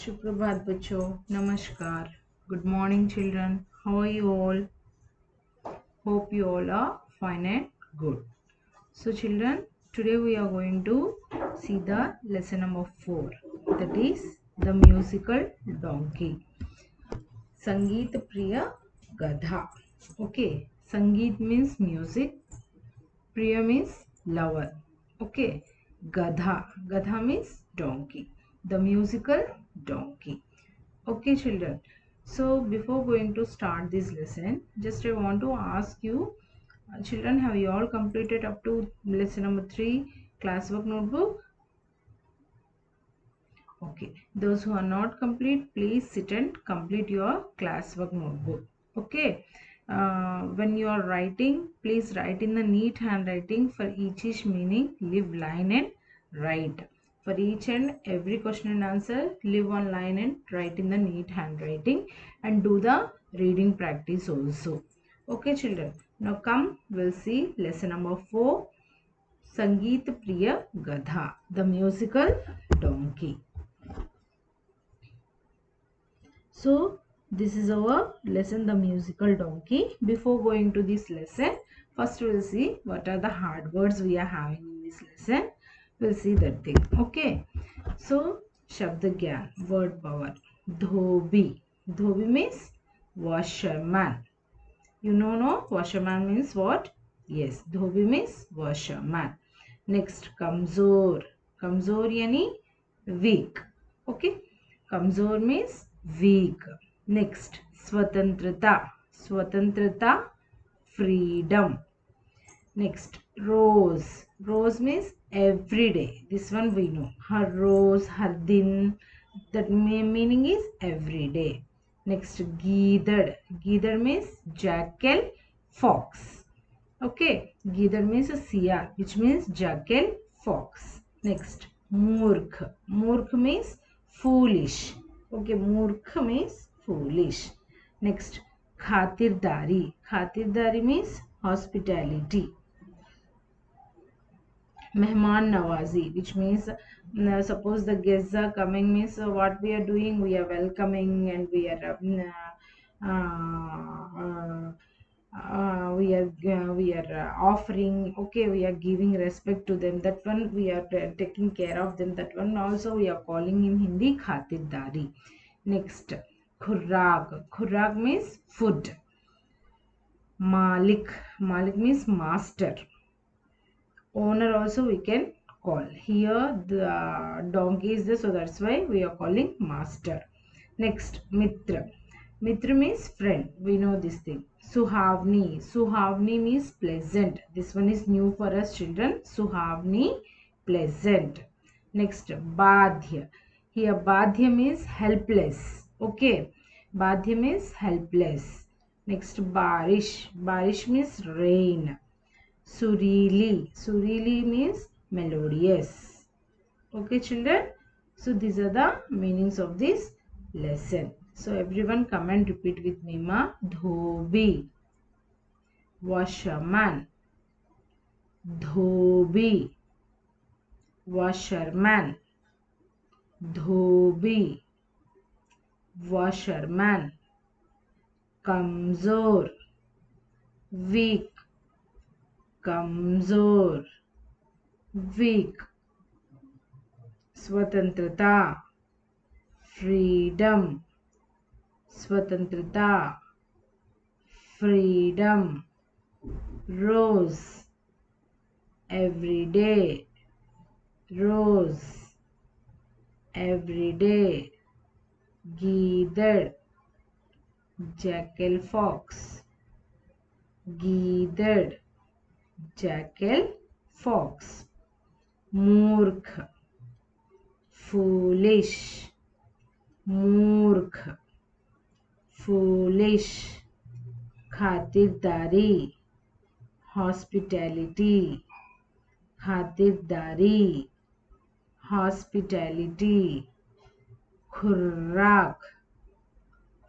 Suprabhat Bacho, Namaskar. Good morning, children. How are you all? Hope you all are fine and good. So, children, today we are going to see the lesson number 4, that is the musical donkey. Sangeet Priya Gadha. Okay, Sangeet means music, Priya means lover. Okay, Gadha means donkey. The musical donkey. Okay, children. So before going to start this lesson, just I want to ask you, children, have you all completed up to lesson number 3 classwork notebook? Okay. Those who are not complete, please sit and complete your classwork notebook. Okay. When you are writing, please write in the neat handwriting. For each meaning, leave line and write. For each and every question and answer, leave one line and write in the neat handwriting and do the reading practice also. Okay, children. Now come, we'll see lesson number 4, Sangeet Priya Gadha, the musical donkey. So this is our lesson, the musical donkey. Before going to this lesson, first we will see what are the hard words we are having in this lesson. We'll see that thing. Okay. So Shabd Gyan, word power. Dhobi. Dhobi means washerman. You know, no? Washerman means what? Yes. Dhobi means washerman. Next, Kamzor. Kamzor yani weak. Okay. Kamzor means weak. Next, Swatantrata. Swatantrata, freedom. Next, Rose. Rose means every day. This one we know. Har Rose, Har Din. That meaning is every day. Next, Geedar. Geedar means jackal, fox. Okay, Geedar means a seer, which means jackal, fox. Next, Murkh. Murkh means foolish. Okay, Murkh means foolish. Next, Khatirdari. Khatirdari means hospitality. Mehman Nawazi, which means suppose the guests are coming, means what we are doing, we are welcoming and we are offering. Okay, we are giving respect to them. That one we are taking care of them. That one also we are calling in Hindi Khatirdari. Next, Khurrak. Khurrak means food. Malik. Malik means master. Owner also we can call. Here the donkey is there, so that's why we are calling master. Next, Mitra. Mitra means friend. We know this thing. Suhavni. Suhavni means pleasant. This one is new for us children. Suhavni, pleasant. Next, Badhya. Here Badhya means helpless. Okay. Badhya means helpless. Next, Barish. Barish means rain. Surili. Surili means melodious. Okay, children. So these are the meanings of this lesson. So everyone come and repeat with me, ma. Dhobi. Washerman. Dhobi. Washerman. Dhobi. Washerman. Kamzor. Weak. Kamzor. Weak. Swatantrata. Freedom. Swatantrata. Freedom. Rose. Every day. Rose. Every day. Geedar. Jackal fox. Geedar. Jackal fox. Murkh. Foolish. Murkh. Foolish. Khatirdari. Hospitality. Khatirdari. Hospitality. Khurrak.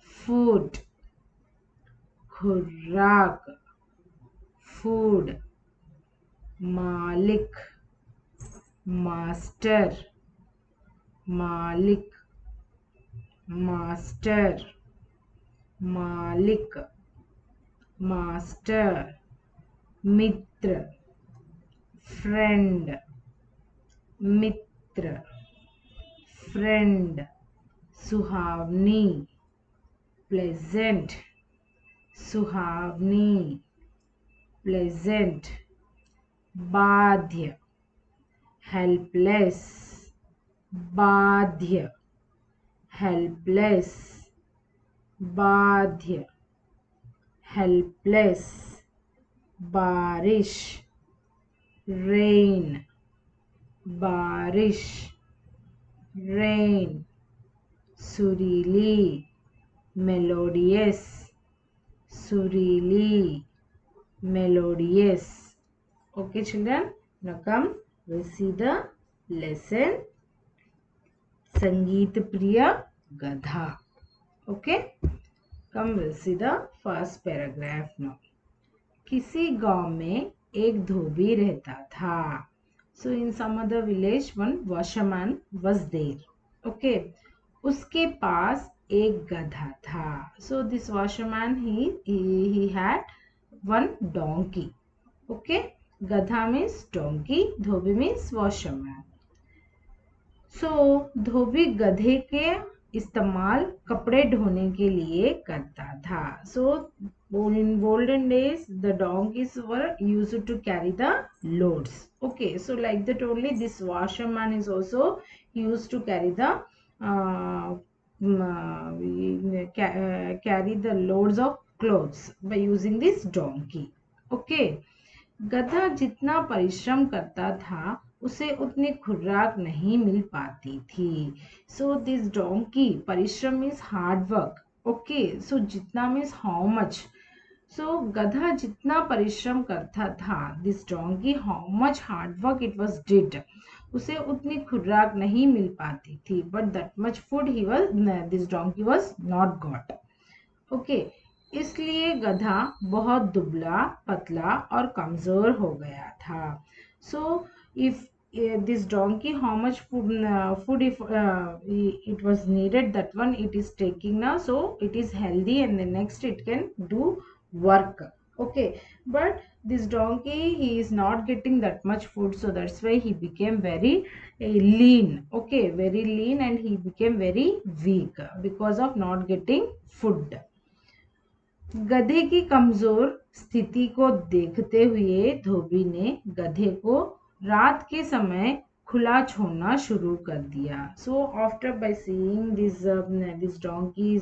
Food. Khurrak. Food. Malik. Master. Malik. master, malik, master, mitra, friend, mitra, friend, suhavni, pleasant, suhavni, pleasant, badhya, helpless, badhya, helpless, badhya, helpless, barish, rain, barish, rain, surili, melodious, surili, melodious. Okay, children, now come, we'll see the lesson Sangeet Priya Gadha. Okay, come, we'll see the first paragraph now. किसी गांव में एक धोबी रहता था. So in some other village one washerman was there. Okay, उसके पास एक गधा था. So this washerman he had one donkey. Okay, गधा means donkey, धोबी means washerman. So धोबी गधे के इस्तेमाल कपड़े ढोने के लिए करता था. So in olden days the donkeys were used to carry the loads. Okay, so like that only this washerman is also used to carry the carry the loads of clothes by using this donkey. Okay, गधा जितना परिश्रम करता था उसे उतनी खुराक नहीं मिल पाती थी. सो दिस डोंकी, परिश्रम मीन्स हार्ड वर्क. ओके, सो जितना मीन्स हाउ मच. सो गधा जितना परिश्रम करता था, this donkey how much hard work it was did, उसे उतनी खुराक नहीं मिल पाती थी. But that much food he was, this donkey was not got. Okay, इसलिए गधा बहुत दुबला, पतला और कमजोर हो गया था. So if this donkey, how much food if it was needed, that one it is taking now, so it is healthy and the next it can do work. Okay, but this donkey he is not getting that much food, so that's why he became very lean. Okay, very lean, and he became very weak because of not getting food. गधे की कमजोर स्थिति को देखते हुए धोबी ने गधे को रात के समय खुला छोड़ना शुरू कर दिया. So after by seeing this donkey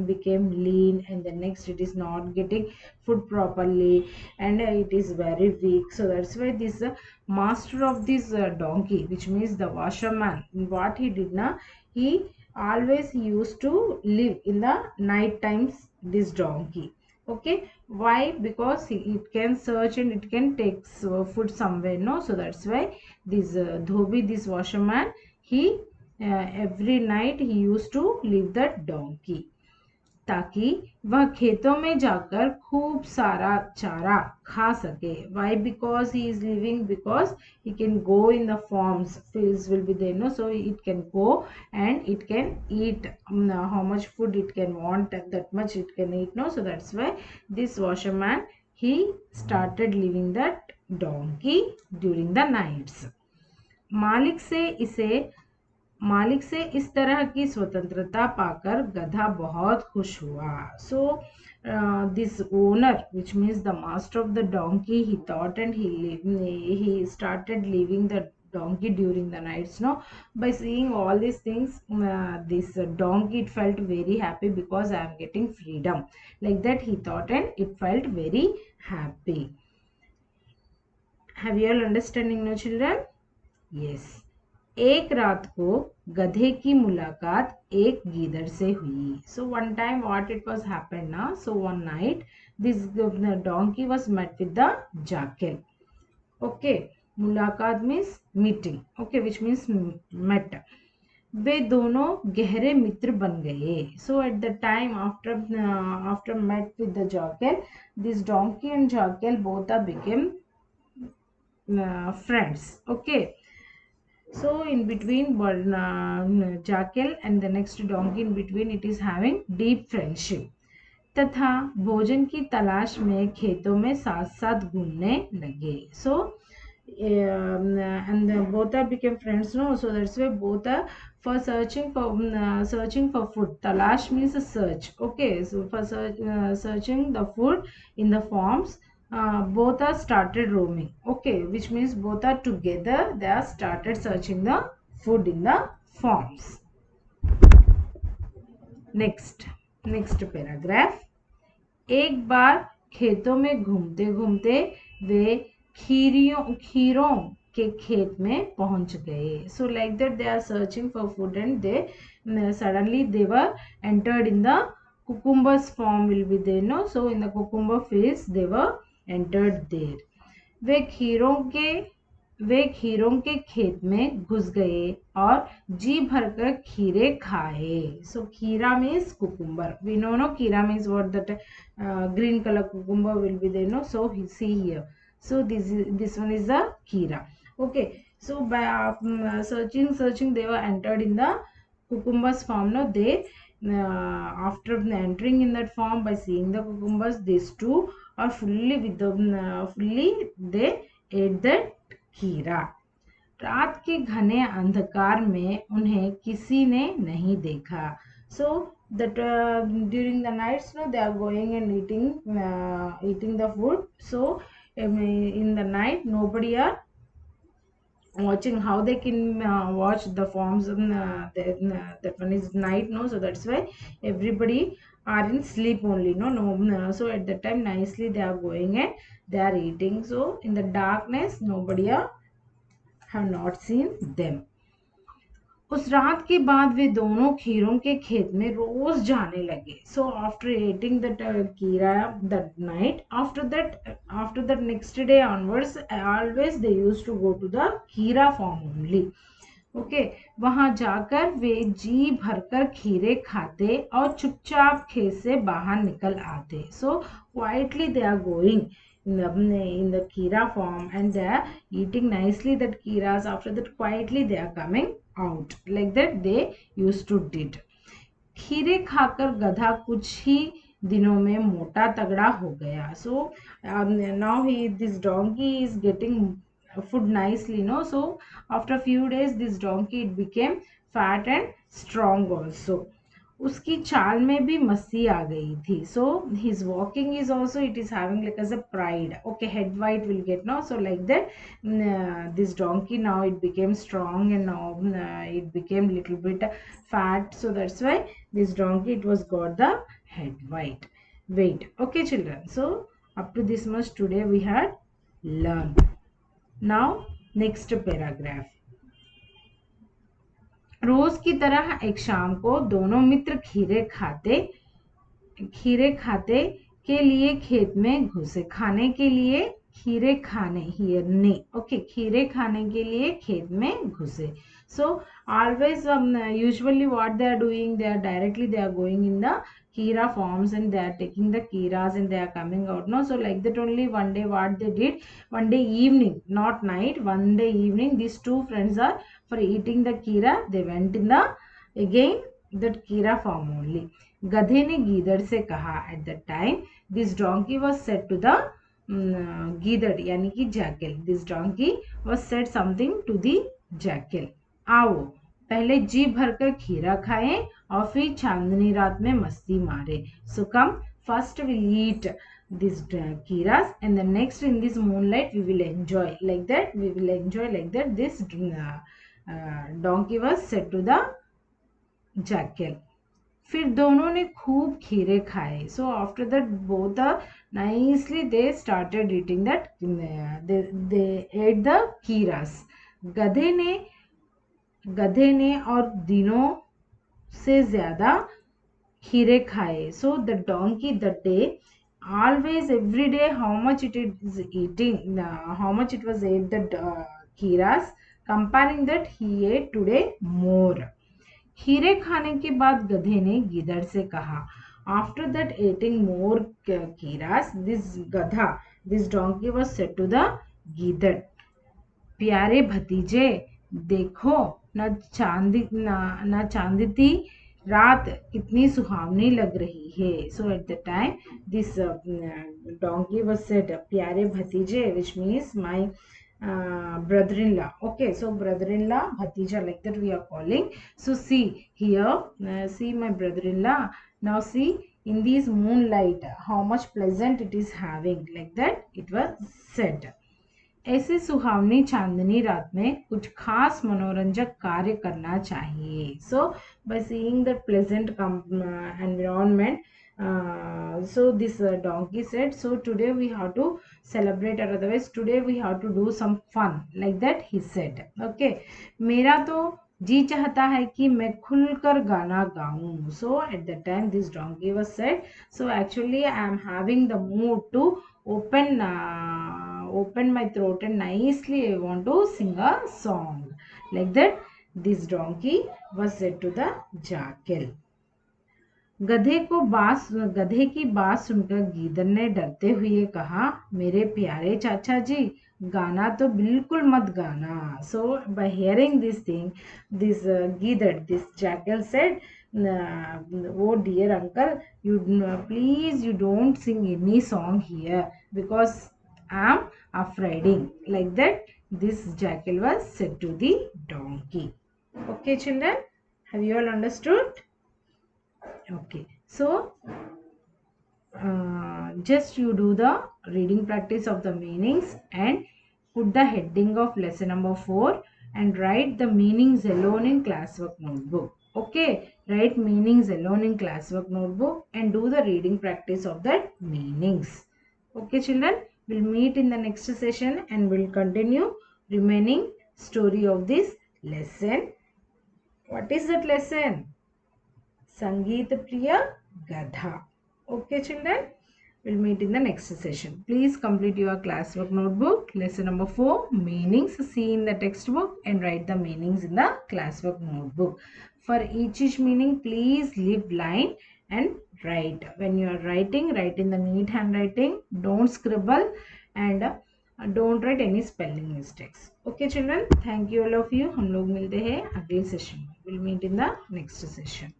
became lean, and the next it is not getting food properly, and it is very weak. So that's why this master of this donkey, which means the washerman, what he did now, he always used to live in the night times, this donkey. Okay, why? Because it can search and it can take food somewhere, no? So that's why this dhobi, this washerman, he every night he used to leave that donkey, ताकि वह खेतों में जाकर खूब सारा चारा खा सके. Why? Because he is living, because he can go in the farms, fields will be there, no? So it can go and it can eat how much food it can want, that much it can eat, no? So that's why this washerman he started leaving that donkey during the nights. मालिक से इस तरह की स्वतंत्रता पाकर गधा बहुत खुश हुआ. So this owner, which means the master of the donkey, he thought and he started leaving the donkey during the nights, no? By seeing all these things, this donkey, it felt very happy because I am getting freedom, like that he thought, and it felt very happy. Have you all understanding now, children? Yes. एक रात को गधे की मुलाकात एक गीदड़ से हुई. So one time what it was happened now, so one night this donkey was met with the jackal. Okay, मुलाकात means meeting. Okay, which means met. वे दोनों गहरे मित्र बन गए. So at the time after met with the jackal, this donkey and jackal both are became friends. Okay, So in between jackal and the next donkey, in between it is having deep friendship. तथा भोजन की तलाश में खेतों में साथ साथ घूमने लगे. So and both are became friends, no? So that's why both are for searching for food. Talash means a search. Okay, so for searching the food in the farms, both are started roaming. Okay, which means both are together. They are started searching the food in the farms. Next paragraph. एक बार खेतों में घूमते घूमते वे खीरों के खेत में पहुंच गए. So like that they are searching for food and they suddenly they were entered in the cucumbers farm will be there, no? So in the cucumber fields they were entered there. वे खीरों के वे खीरों के खेत में घुस गए और जी भरकर खीरे खाए. So खीरा means cucumber. We know, no? Khira means what, that green color cucumber will be there, no? So see here. So this one is the khira. Okay. So by searching they were entered in the cucumbers farm. No, they after entering in that farm, by seeing the cucumbers, these two are fully they ate that खीरा. रात के घने अंधकार में उन्हें किसी ने नहीं देखा. So that during the nights, no, they are going and eating the food. So in the night nobody are watching. How they can watch the forms, that one is night, no? So that's why everybody are in sleep only, no. So at that time nicely they are going and they are eating. So in the darkness nobody have not seen them. उस रात के बाद वे दोनों खीरों के खेत में रोज जाने लगे. So after eating that kira that night, after that next day onwards, always they used to go to the kira farm only. Okay, वहां जाकर वे जी भरकर खीरे खाते और चुपचाप खेत से बाहर निकल आते. So quietly they are going in the kira farm and they are eating nicely that kiras. After that quietly they are coming out. Like that they used to did. खीरे खाकर गधा कुछ ही दिनों में मोटा तगड़ा हो गया. So now this donkey is getting food nicely, no? So after few days this donkey it became fat and strong also. उसकी चाल में भी मस्ती आ गई थी. So his walking is also, it is having like as a pride. Okay, head white will get, now. So like that this donkey now it became strong and now it became little bit fat. So that's why this donkey it was got the head white. Wait, okay children, so up to this much today we had learned. Now next paragraph. रोज की तरह एक शाम को दोनों मित्र खीरे खाते के लिए खेत में घुसे. खाने के लिए खीरे खाने के लिए खेत में घुसे. So always usually what they are doing, they are going in the kira farms and they are taking the kiras and they are coming out, no? So like that only one day what they did, one day evening, not night, one day evening, these two friends are for eating the kira, they went in the again that kira farm only. गधे ने गीदड़ से कहा. At that time this donkey was said to the गीदड़ यानी कि jackal. This donkey was said something to the jackal. आओ पहले जी भरकर खीरा खाएं और फिर चांदनी रात में मस्ती मारे. So come, first we'll eat these kiras and the next in this moonlight we will enjoy. Like that we will enjoy, like that this donkey was said to the jackal. फिर दोनों ने खूब खीरे खाए. So after that both nicely they started eating that, they ate the kiras. गधे ने और दिनों से ज्यादा खीरे खाए. So the donkey that day always every day how much it is eating, how much it was ate the kiras, comparing that he ate today more. खीरे खाने के बाद गधे ने गीदड़ से कहा. After that eating more kiras, this donkey was said to the गीदड़, प्यारे भतीजे देखो ना चांदती रात कितनी सुहावनी लग रही है. So at the time this donkey was said, प्यारे भतीजे, which means my brother-in-law. Okay, so brother-in-law, bhatija, like that we are calling. So see here, see my brother-in-law. Now see in this moonlight how much pleasant it is having, like that it was said. ऐसे सुहावनी चांदनी रात में कुछ खास मनोरंजक कार्य करना चाहिए. So by seeing the pleasant environment, so this donkey said, so today we have to celebrate, or otherwise today we have to do some fun, like that he said. Okay, मेरा तो जी चाहता है कि मैं खुलकर गाना गाऊं. So at that time this donkey was said, so actually I am having the mood to open my throat and nicely I want to sing a song, like that this donkey was said to the jackal. गधे की बात सुनकर गीदड़ ने डरते हुए कहा, मेरे प्यारे चाचा जी, गाना तो बिल्कुल मत गाना. So by hearing this thing, this गीदड़, this jackal said, oh dear uncle, you please you don't sing any song here because I am afraid. Like that this jackal was said to the donkey. Okay children, have you all understood? Okay, so just you do the reading practice of the meanings and put the heading of lesson number 4 and write the meanings alone in classwork notebook. Okay, write meanings alone in classwork notebook and do the reading practice of that meanings. Okay children, we'll meet in the next session and we'll continue remaining story of this lesson. What is that lesson? Sangeet Priya Gadha. Okay children, we'll meet in the next session. Please complete your classwork notebook. Lesson number 4, meanings. See in the textbook and write the meanings in the classwork notebook. For each meaning, please leave line and write. When you are writing, write in the neat handwriting. Don't scribble and don't write any spelling mistakes. Okay children, thank you all of you. हम लोग मिलते हैं अगले session में. We'll meet in the next session.